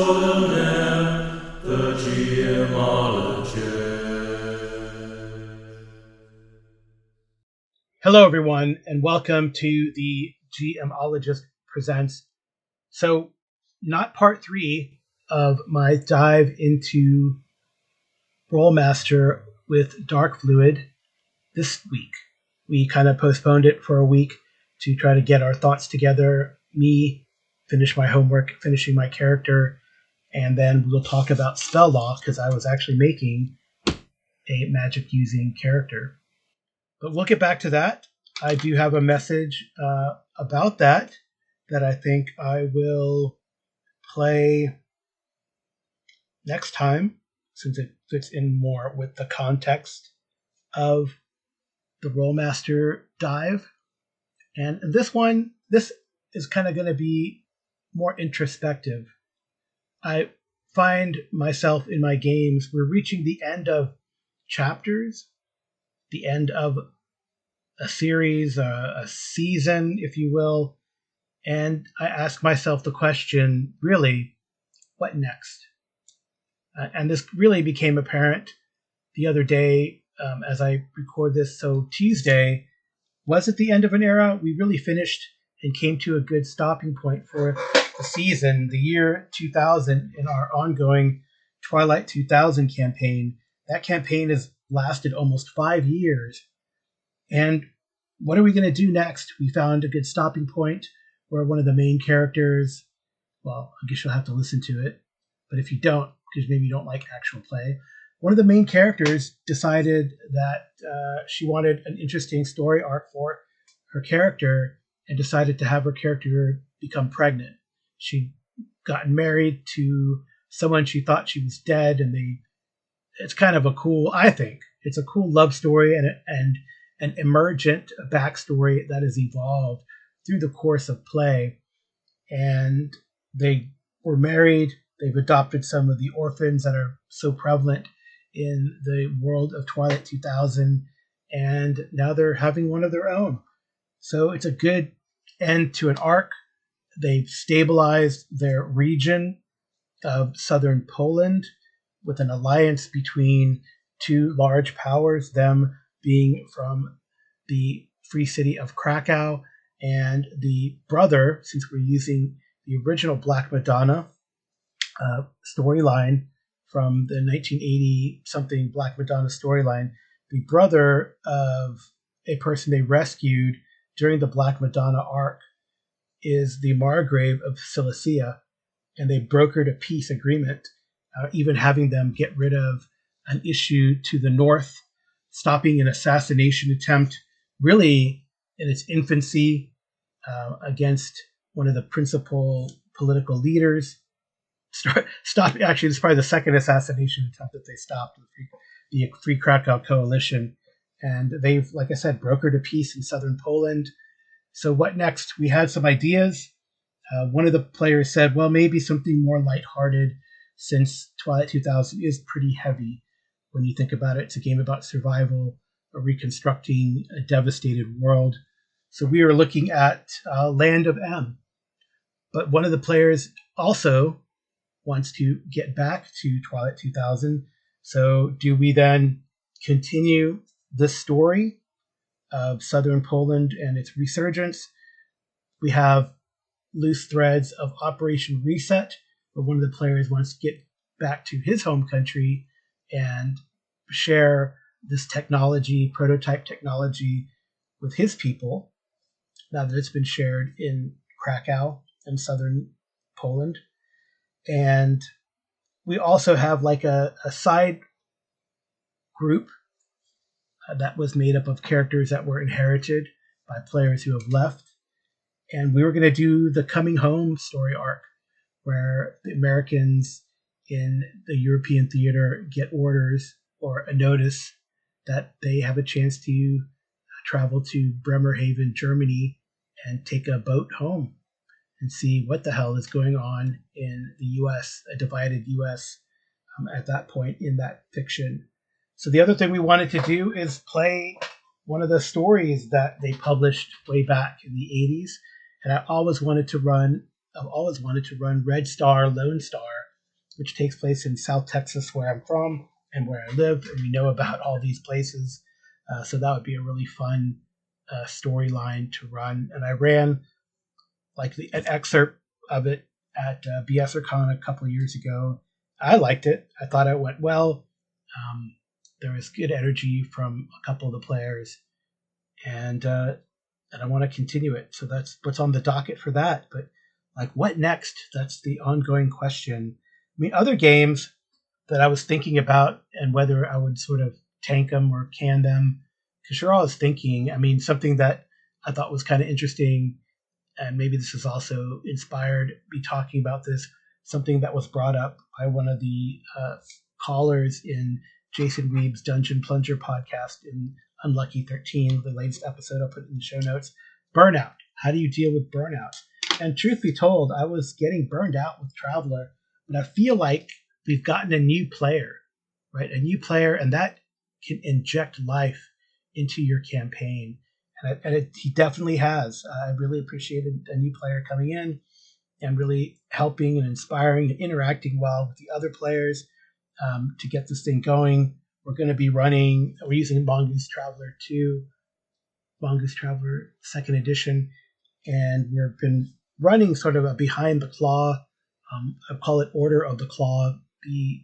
extraordinaire, the GMologist. Hello, everyone, and welcome to the GMologist Presents. So, not part 3 of my dive into Rolemaster with Dark Fluid this week. We kind of postponed it for a week to try to get our thoughts together, me finish my homework, finishing my character, and then we'll talk about spell law because I was actually making a magic using character. But we'll get back to that. I do have a message about that I think I will play next time, since it fits in more with the context of the Rolemaster dive. And this is kind of going to be more introspective. I find myself in my games, we're reaching the end of chapters, the end of a series, a season, if you will. And I ask myself the question, really, what next? And this really became apparent the other day as I record this. So Tuesday, was it the end of an era? We really finished and came to a good stopping point for the season, the year 2000, in our ongoing Twilight 2000 campaign. That campaign has lasted almost 5 years. And what are we going to do next? We found a good stopping point where one of the main characters, well, I guess you'll have to listen to it, but if you don't, because maybe you don't like actual play, one of the main characters decided that she wanted an interesting story arc for her character and decided to have her character become pregnant. She'd gotten married to someone she thought she was dead, and it's kind of a cool, I think, it's a cool love story and an emergent backstory that has evolved through the course of play. And they were married. They've adopted some of the orphans that are so prevalent in the world of Twilight 2000, and now they're having one of their own. So it's a good end to an arc. They've stabilized their region of southern Poland with an alliance between two large powers, them being from the Free City of Krakow, and the brother, since we're using the original Black Madonna storyline from the 1980-something Black Madonna storyline, the brother of a person they rescued during the Black Madonna arc is the Margrave of Silesia, and they brokered a peace agreement, even having them get rid of an issue to the north, stopping an assassination attempt really in its infancy against one of the principal political leaders. Actually, it's probably the second assassination attempt that they stopped with the Free Krakow Coalition. And they've, like I said, brokered a peace in southern Poland. So what next? We had some ideas. One of the players said, well, maybe something more lighthearted, since Twilight 2000 is pretty heavy. When you think about it, it's a game about survival, reconstructing a devastated world. So we were looking at Land of M. But one of the players also wants to get back to Twilight 2000. So do we then continue the story of southern Poland and its resurgence? We have loose threads of Operation Reset, where one of the players wants to get back to his home country and share this technology, prototype technology, with his people, now that it's been shared in Krakow and southern Poland. And we also have like a side group that was made up of characters that were inherited by players who have left. And we were going to do the coming home story arc, where the Americans in the European theater get orders or a notice that they have a chance to travel to Bremerhaven, Germany, and take a boat home and see what the hell is going on in the U.S., a divided U.S. At that point in that fiction. So the other thing we wanted to do is play one of the stories that they published way back in the 80s. And I've always wanted to run Red Star, Lone Star which takes place in South Texas, where I'm from and where I live, and we know about all these places. So that would be a really fun storyline to run. And I ran like an excerpt of it at BSerCon a couple of years ago. I liked it. I thought it went well. There was good energy from a couple of the players, and I want to continue it. So that's what's on the docket for that. But like, what next? That's the ongoing question. I mean, other games that I was thinking about and whether I would sort of tank them or can them, because you're always thinking. I mean, something that I thought was kind of interesting, and maybe this has also inspired me talking about this, something that was brought up by one of the callers in Jason Weeb's Dungeon Plunger podcast in Unlucky 13, the latest episode. I'll put it in the show notes. Burnout. How do you deal with burnout? And truth be told, I was getting burned out with Traveler, but I feel like we've gotten a new player, right? A new player, and that can inject life into your campaign. And he definitely has. I really appreciated a new player coming in and really helping and inspiring and interacting well with the other players to get this thing going. We're using Mongoose Traveler 2, Mongoose Traveler 2nd edition, and we've been running sort of a behind the claw. I call it Order of the Claw. The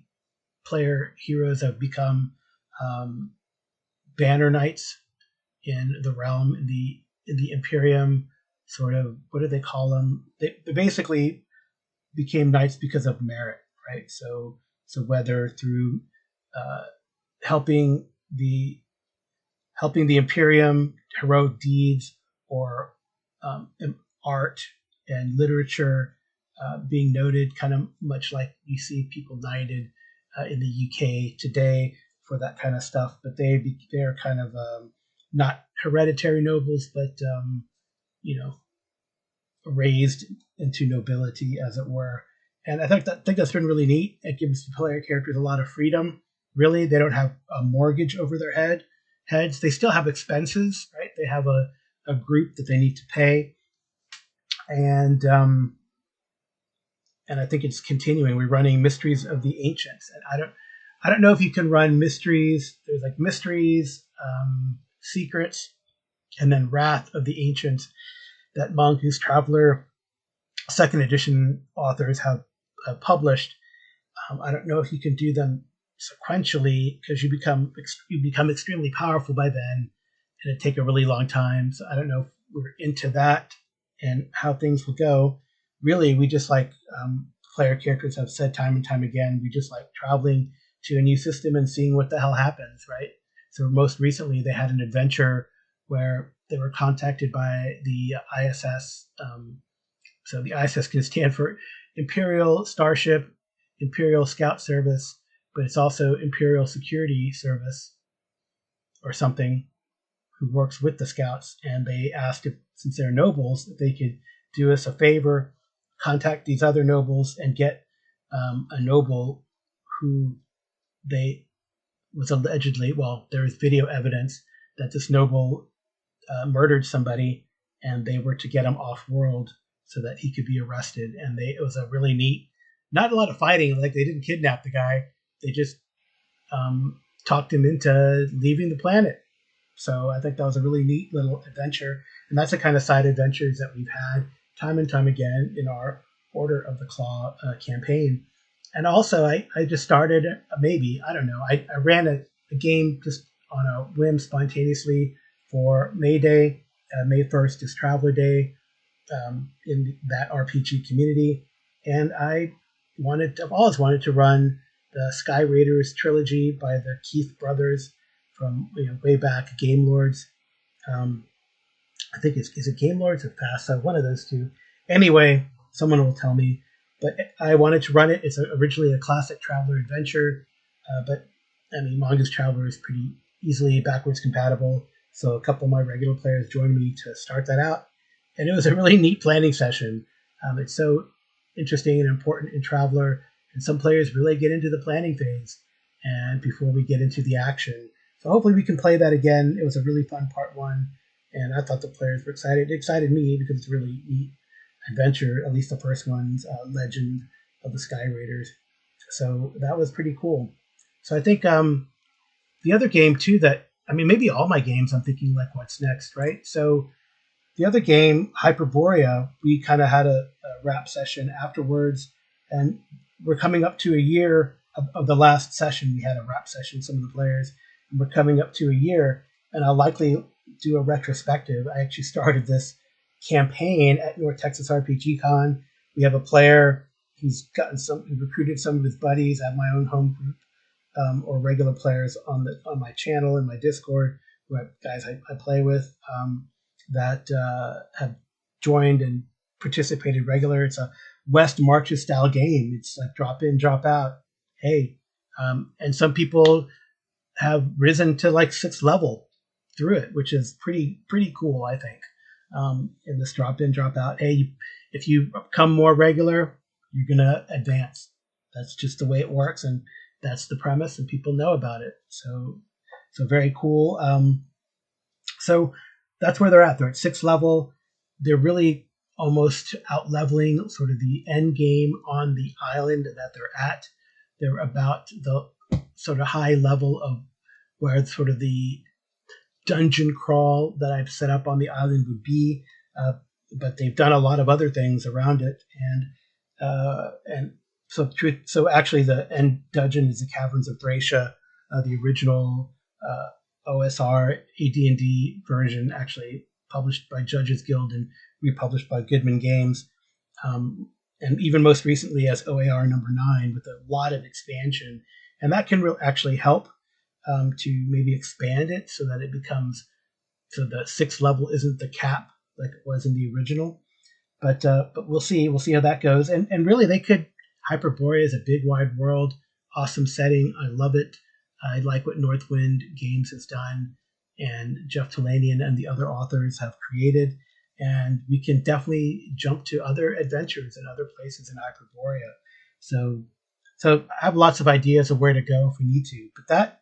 player heroes have become banner knights in the realm, in the Imperium. Sort of, what do they call them? They basically became knights because of merit, right? So whether through helping the Imperium, heroic deeds, or art and literature being noted, kind of much like you see people knighted in the UK today for that kind of stuff. But they're kind of not hereditary nobles, but raised into nobility, as it were. And I think that's been really neat. It gives the player characters a lot of freedom. Really, they don't have a mortgage over their heads. They still have expenses, right? They have a group that they need to pay, and I think it's continuing. We're running Mysteries of the Ancients, and I don't know if you can run mysteries. There's like mysteries, secrets, and then Wrath of the Ancients that Mongoose Traveler 2nd edition authors have published. I don't know if you can do them sequentially because you become extremely powerful by then, and it'd take a really long time. So I don't know if we're into that and how things will go. Really, we just like player characters have said time and time again. We just like traveling to a new system and seeing what the hell happens, right? So most recently, they had an adventure where they were contacted by the ISS. So the ISS can stand for Imperial Starship, Imperial Scout Service, but it's also Imperial Security Service or something, who works with the Scouts. And they asked if, since they're nobles, if they could do us a favor, contact these other nobles and get a noble who they was allegedly, well, there is video evidence that this noble murdered somebody, and they were to get him off world so that he could be arrested. And it was a really neat, not a lot of fighting. Like, they didn't kidnap the guy; they just talked him into leaving the planet. So I think that was a really neat little adventure, and that's the kind of side adventures that we've had time and time again in our Order of the Claw campaign. And also, I just started, I don't know, I ran a game just on a whim spontaneously for May Day. May 1st is Traveler Day in that RPG community. And I've always wanted to run the Sky Raiders trilogy by the Keith brothers from way back, Game Lords. I think is it Game Lords or FASA, one of those two. Anyway, someone will tell me. But I wanted to run it. It's originally a classic Traveler adventure, but I mean, Mongoose Traveler is pretty easily backwards compatible. So a couple of my regular players joined me to start that out, and it was a really neat planning session. It's so interesting and important in Traveler, and some players really get into the planning phase, and before we get into the action. So hopefully we can play that again. It was a really fun part one, and I thought the players were excited. It excited me because it's a really neat adventure, at least the first one's Legend of the Sky Raiders. So that was pretty cool. So I think the other game too that I mean maybe all my games I'm thinking like what's next, right? So the other game, Hyperborea, we kind of had a wrap session afterwards, and we're coming up to a year of the last session. We had a wrap session, some of the players, and we're coming up to a year, and I'll likely do a retrospective. I actually started this campaign at North Texas RPG Con. We have a player, he recruited some of his buddies. I have my own home group, or regular players on my channel and my Discord, guys I play with. That have joined and participated regular. It's a West Marches style game. It's like drop in, drop out. Hey, and some people have risen to like 6th level through it, which is pretty cool, I think. In this drop in, drop out. Hey, if you become more regular, you're gonna advance. That's just the way it works, and that's the premise, and people know about it. So very cool. So that's where they're at. They're at 6th level. They're really almost out leveling sort of the end game on the island that they're at. They're about the sort of high level of where sort of the dungeon crawl that I've set up on the island would be. But they've done a lot of other things around it, and so actually the end dungeon is the Caverns of Thracia, the original OSR AD&D version, actually published by Judges Guild and republished by Goodman Games, and even most recently as OAR number 9 with a lot of expansion, and that can actually help to maybe expand it so that it becomes so the 6th level isn't the cap like it was in the original. But we'll see how that goes, and really they could. Hyperborea is a big wide world, awesome setting. I love it. I like what Northwind Games has done, and Jeff Talanian and the other authors have created. And we can definitely jump to other adventures and other places in Hyperborea. So I have lots of ideas of where to go if we need to. But that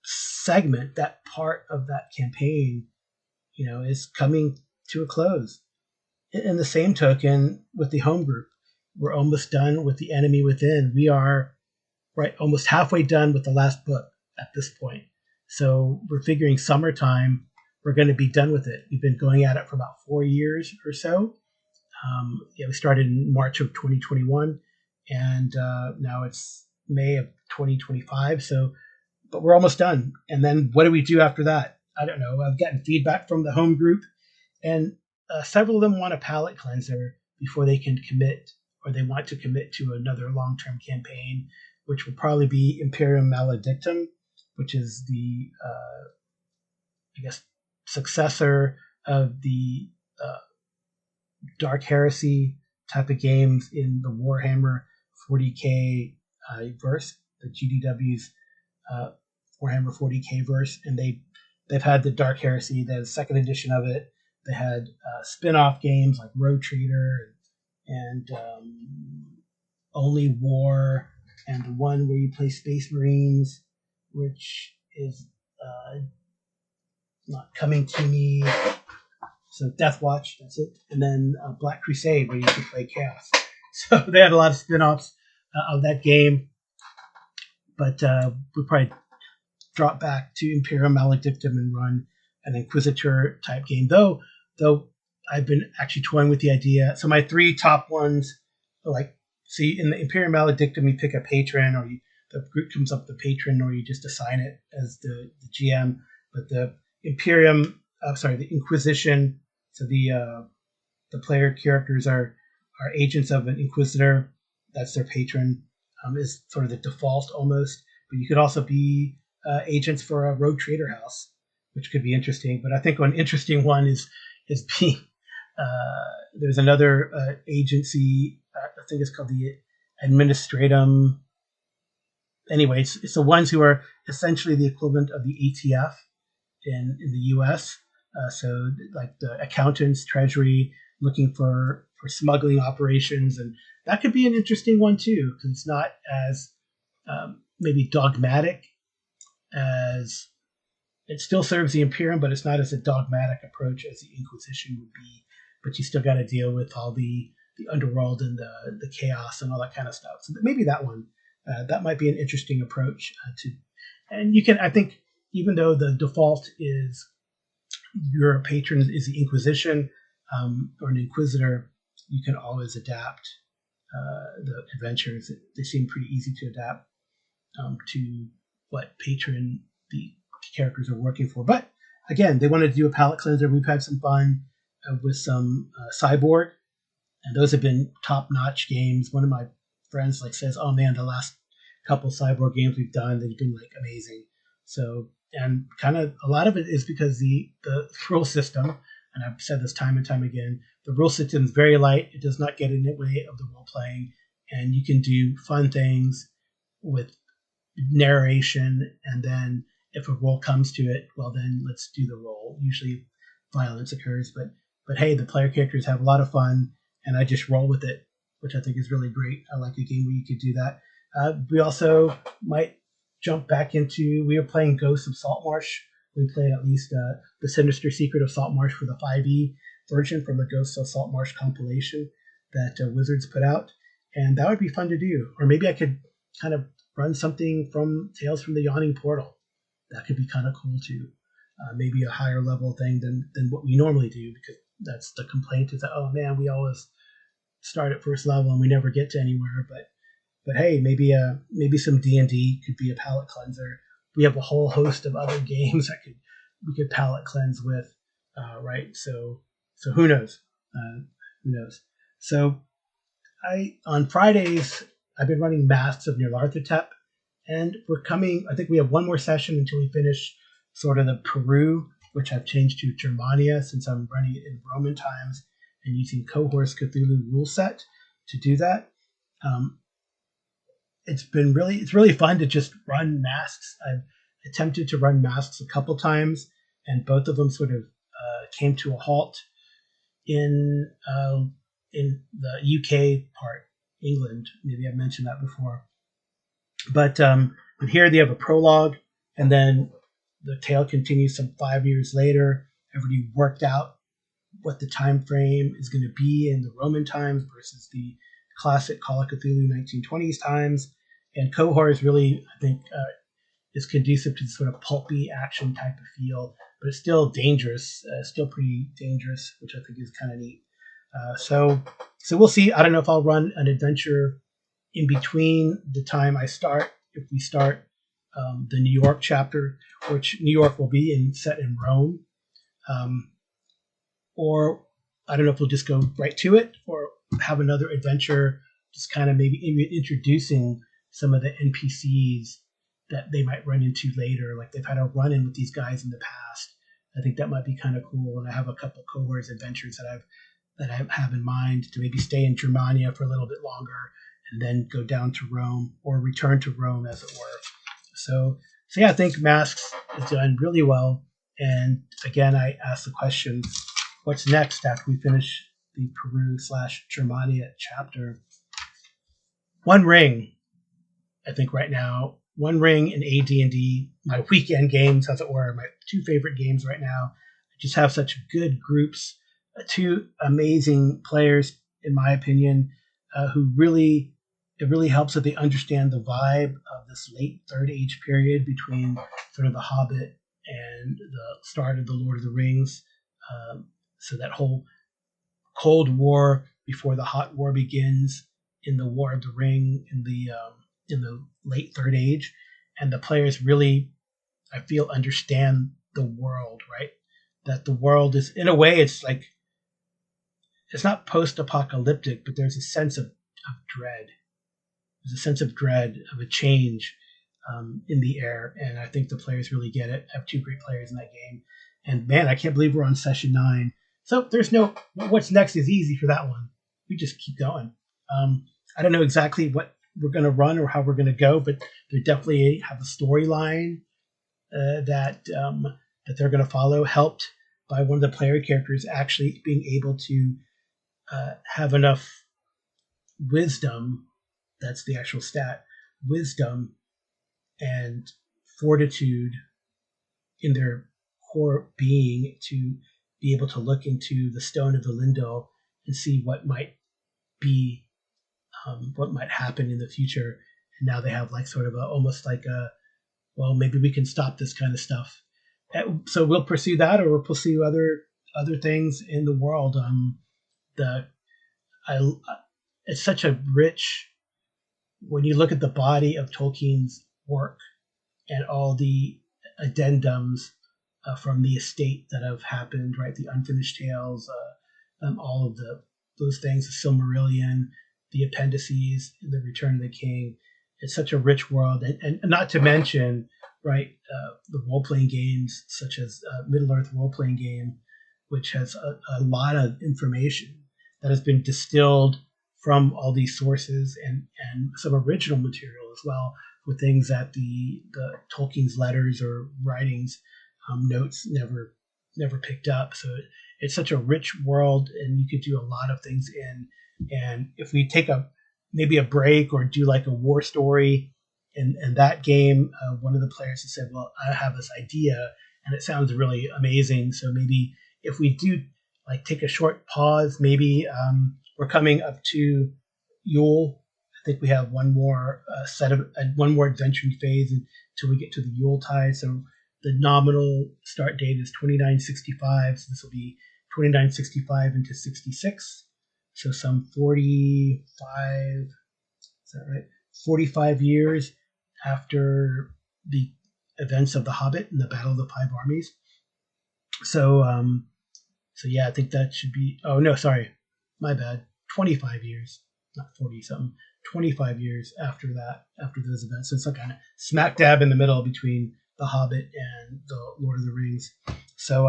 segment, that part of that campaign, is coming to a close. In the same token, with the home group, we're almost done with The Enemy Within. We are almost halfway done with the last book at this point. So we're figuring summertime, we're going to be done with it. We've been going at it for about 4 years or so. We started in March of 2021, and now it's May of 2025. But we're almost done. And then what do we do after that? I don't know. I've gotten feedback from the home group, and several of them want a palate cleanser before they can commit, or they want to commit to another long-term campaign, which will probably be Imperium Maledictum, which is the, successor of the Dark Heresy type of games in the Warhammer 40k verse, the GDW's Warhammer 40k verse, and they've had the Dark Heresy, the second edition of it. They had spin-off games like Road Trader and Only War, and the one where you play Space Marines, which is not coming to me. So Death Watch, that's it. And then Black Crusade, where you can play Chaos. So they had a lot of spin-offs of that game. But we'll probably drop back to Imperium Maledictum and run an Inquisitor type game. Though I've been actually toying with the idea. So my 3 top ones are like, see, in the Imperium Maledictum, you pick a patron, or the group comes up with the patron, or you just assign it as the GM. But the the Inquisition, so the player characters are agents of an Inquisitor. That's their patron, is sort of the default almost. But you could also be agents for a Rogue Trader house, which could be interesting. But I think one interesting one is being there's another agency. I think it's called the Administratum. Anyway, it's the ones who are essentially the equivalent of the ATF in the U.S. So like the accountants, treasury, looking for smuggling operations, and that could be an interesting one too, because it's not as maybe dogmatic as it still serves the Imperium, but it's not as a dogmatic approach as the Inquisition would be. But you still got to deal with all the the underworld and the chaos and all that kind of stuff. So maybe that one that might be an interesting approach to. And you can, I think, even though the default is your patron is the Inquisition or an Inquisitor, you can always adapt the adventures. They seem pretty easy to adapt to what patron the characters are working for. But again, they wanted to do a palette cleanser. We've had some fun with some Cyborg, and those have been top-notch games. One of my friends says, "Oh man, the last couple Cyborg games we've done, they've been amazing." So, and kind of a lot of it is because the rule system, and I've said this time and time again, the rule system is very light. It does not get in the way of the role playing, and you can do fun things with narration, and then if a roll comes to it, well then let's do the roll. Usually violence occurs, but hey, the player characters have a lot of fun, and I just roll with it, which I think is really great. I like a game where you could do that. We also might jump back into, we were playing Ghosts of Saltmarsh. We played at least The Sinister Secret of Saltmarsh for the 5e version from the Ghosts of Saltmarsh compilation that Wizards put out, and that would be fun to do. Or maybe I could kind of run something from Tales from the Yawning Portal. That could be kind of cool too. Maybe a higher level thing than what we normally do, because that's the complaint is that, oh man, we always start at first level and we never get to anywhere. But hey, maybe some D&D could be a palette cleanser. We have a whole host of other games that we could palette cleanse with, right? So who knows? Who knows? So on Fridays I've been running Masks of Nyarlathotep, and we're coming. I think we have one more session until we finish sort of the Peru, which I've changed to Germania since I'm running it in Roman times and using Cohor's Cthulhu rule set to do that. It's really fun to just run Masks. I've attempted to run Masks a couple times, and both of them sort of came to a halt in the UK part, England. Maybe I've mentioned that before. But here they have a prologue, and then the tale continues some 5 years later. Everybody worked out what the time frame is going to be in the Roman times versus the classic Call of Cthulhu 1920s times. And Cohor is really, I think, is conducive to the sort of pulpy action type of feel, but it's still dangerous, still pretty dangerous, which I think is kind of neat. So we'll see. I don't know if I'll run an adventure in between the time I start. If we start the New York chapter, which New York will be set in Rome, or I don't know if we'll just go right to it, or have another adventure, just kind of maybe introducing some of the NPCs that they might run into later. Like they've had a run-in with these guys in the past. I think that might be kind of cool. And I have a couple Cohorts adventures that I have in mind to maybe stay in Germania for a little bit longer and then go down to Rome, or return to Rome, as it were. So yeah, I think Masks is done really well. And again, I asked the question, what's next after we finish the Peru/Germania chapter? One Ring, I think right now, One Ring and AD&D, my weekend games, as it were, my two favorite games right now. I just have such good groups, two amazing players, in my opinion, who it really helps that they understand the vibe of this late Third Age period between sort of The Hobbit and the start of the Lord of the Rings. So that whole Cold War before the Hot War begins in the War of the Ring in the late Third Age, and the players really, I feel, understand the world, right? That the world is, in a way, it's not post-apocalyptic, but there's a sense of dread. There's a sense of dread of a change in the air, and I think the players really get it. I have two great players in that game, and man, I can't believe we're on session 9. So there's no what's next is easy for that one. We just keep going. I don't know exactly what we're going to run or how we're going to go, but they definitely have a storyline that they're going to follow, helped by one of the player characters actually being able to have enough wisdom, that's the actual stat, wisdom and fortitude in their core being to be able to look into the Stone of the Lindel and see what might be what might happen in the future. And now they have like sort of almost like a, well, maybe we can stop this kind of stuff. So we'll pursue that, or we'll pursue other things in the world. The I It's such a rich, when you look at the body of Tolkien's work and all the addendums from the estate that have happened, right? The Unfinished Tales, all of those things, the Silmarillion, the appendices, the Return of the King. It's such a rich world, and not to mention, right, the role playing games such as Middle Earth role playing game, which has a lot of information that has been distilled from all these sources, and some original material as well, with things that the Tolkien's letters or writings, notes never picked up. So it's such a rich world, and you could do a lot of things in. And if we take maybe a break or do like a war story in that game, one of the players has said, well, I have this idea and it sounds really amazing. So maybe if we do like take a short pause, maybe we're coming up to Yule. I think we have one more one more adventuring phase until we get to the Yule tide. So the nominal start date is 2965. So this will be 2965 into 66. So some 45, is that right? 45 years after the events of The Hobbit and the Battle of the Five Armies. So, yeah, I think that should be, oh no, sorry, my bad. 25 years, not 40 something, 25 years after those events. So it's like kind of smack dab in the middle between The Hobbit and the Lord of the Rings. So,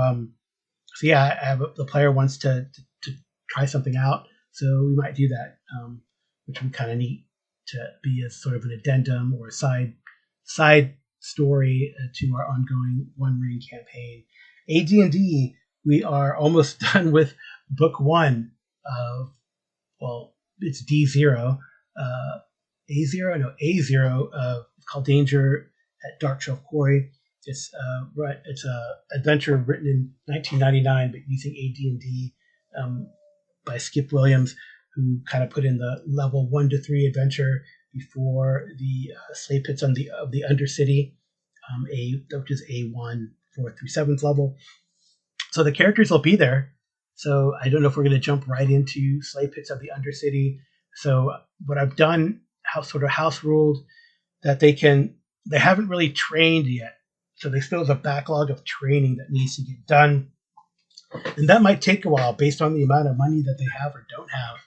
yeah, the player wants to try something out. So we might do that, which would be kind of neat to be as sort of an addendum or a side story to our ongoing One Ring campaign. AD&D, we are almost done with book one of, well, it's D0, A0, no, A0, called Danger at Darkshelf Quarry. It's a adventure written in 1999, but using AD&D by Skip Williams, who kind of put in the level 1 to 3 adventure before the slave pits of the Undercity, which is A1, 4 through 7th level. So the characters will be there. So I don't know if we're going to jump right into slave pits of the Undercity. So what I've done, sort of house ruled, that they haven't really trained yet. So there still is a backlog of training that needs to get done. And that might take a while based on the amount of money that they have or don't have,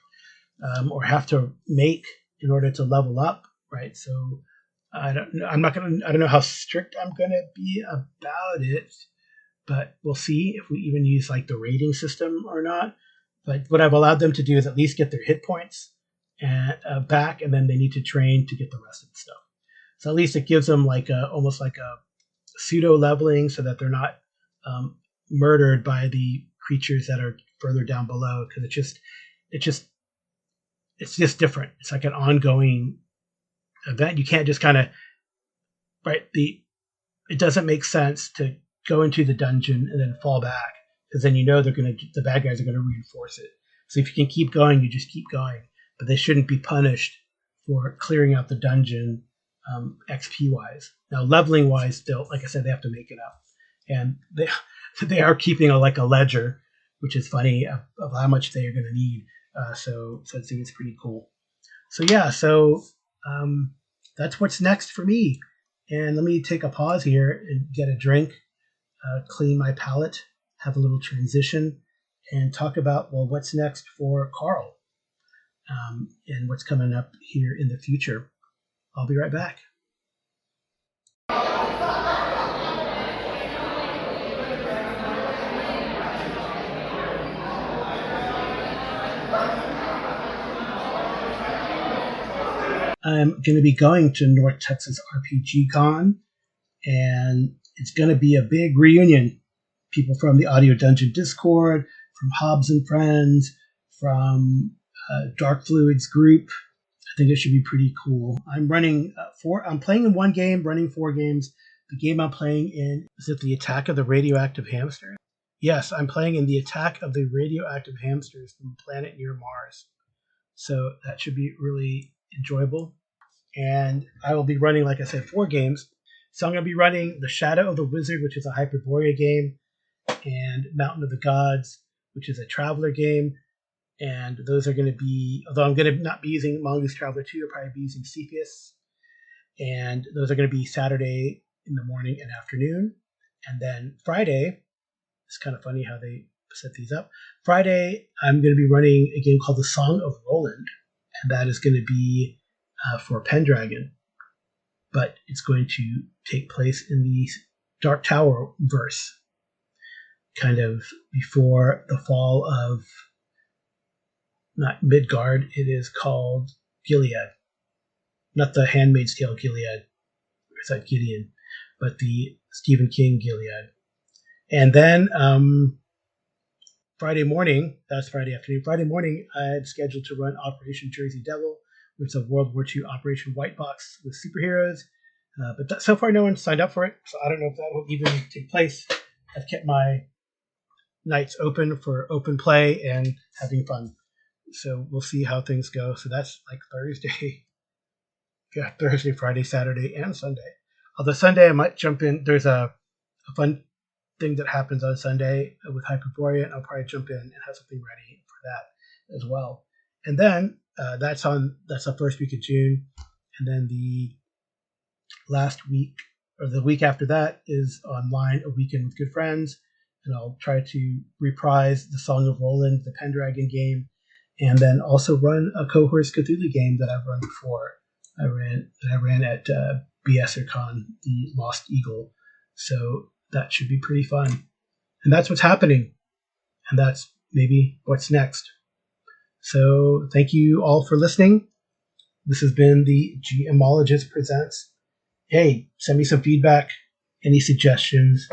or have to make in order to level up, right? So I don't know how strict I'm going to be about it, but we'll see if we even use like the rating system or not. But what I've allowed them to do is at least get their hit points back, and then they need to train to get the rest of the stuff. So at least it gives them like almost like a pseudo leveling, so that they're not murdered by the creatures that are further down below, because it's just different. It's like an ongoing event. You can't just kind of, right, it doesn't make sense to go into the dungeon and then fall back, because then the bad guys are going to reinforce it. So if you can keep going, you just keep going, but they shouldn't be punished for clearing out the dungeon XP wise. Now leveling wise, still, like I said, they have to make it up, and they are keeping a ledger, which is funny, of how much they are going to need. So I think it's pretty cool. So yeah, that's what's next for me. And let me take a pause here and get a drink, clean my palate, have a little transition, and talk about, well, what's next for Carl, and what's coming up here in the future. I'll be right back. I'm going to be going to North Texas RPG Con, and it's going to be a big reunion. People from the Audio Dungeon Discord, from Hobbs and Friends, from Dark Fluids group. I think it should be pretty cool. I'm playing in one game, running 4 games. The game I'm playing in, is it the Attack of the Radioactive Hamsters? Yes, I'm playing in the Attack of the Radioactive Hamsters from a planet near Mars. So that should be really enjoyable. And I will be running, like I said, 4 games. So I'm going to be running The Shadow of the Wizard, which is a Hyperborea game, and Mountain of the Gods, which is a Traveler game. And those are going to be, although I'm going to not be using Mongoose Traveler 2, I'll probably be using Cepheus. And those are going to be Saturday in the morning and afternoon. And then Friday, it's kind of funny how they set these up. Friday, I'm going to be running a game called The Song of Roland, and that is going to be for Pendragon. But it's going to take place in the Dark Tower verse, kind of before the fall of, not Midgard, it is called Gilead. Not the Handmaid's Tale Gilead, it's like Gideon, but the Stephen King Gilead. And then Friday morning, that's Friday afternoon, Friday morning, I had scheduled to run Operation Jersey Devil, which is a World War II Operation White Box with superheroes. But so far, no one signed up for it, so I don't know if that will even take place. I've kept my nights open for open play and having fun. So we'll see how things go. So that's like Thursday. Yeah, Thursday, Friday, Saturday, and Sunday. Although Sunday I might jump in. There's a fun thing that happens on Sunday with Hyperborea, and I'll probably jump in and have something ready for that as well. And then that's the first week of June, and then the last week or the week after that is online, A Weekend with Good Friends, and I'll try to reprise the Song of Roland, the Pendragon game, and then also run a Cohorts Cthulhu game that I've run before. I ran at BSerCon, the Lost Eagle. So that should be pretty fun. And that's what's happening. And that's maybe what's next. So thank you all for listening. This has been the GMologist Presents. Hey, send me some feedback, any suggestions,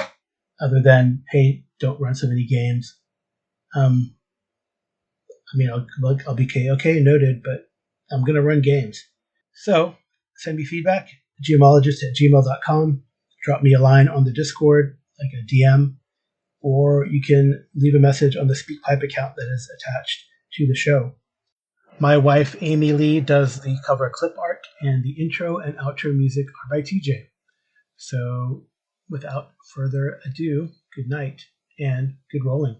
other than, hey, don't run so many games. I'll be okay, noted, but I'm going to run games. So send me feedback, gmologist@gmail.com. Drop me a line on the Discord, like a DM, or you can leave a message on the SpeakPipe account that is attached to the show. My wife, Amy Lee, does the cover clip art, and the intro and outro music are by TJ. So without further ado, good night and good rolling.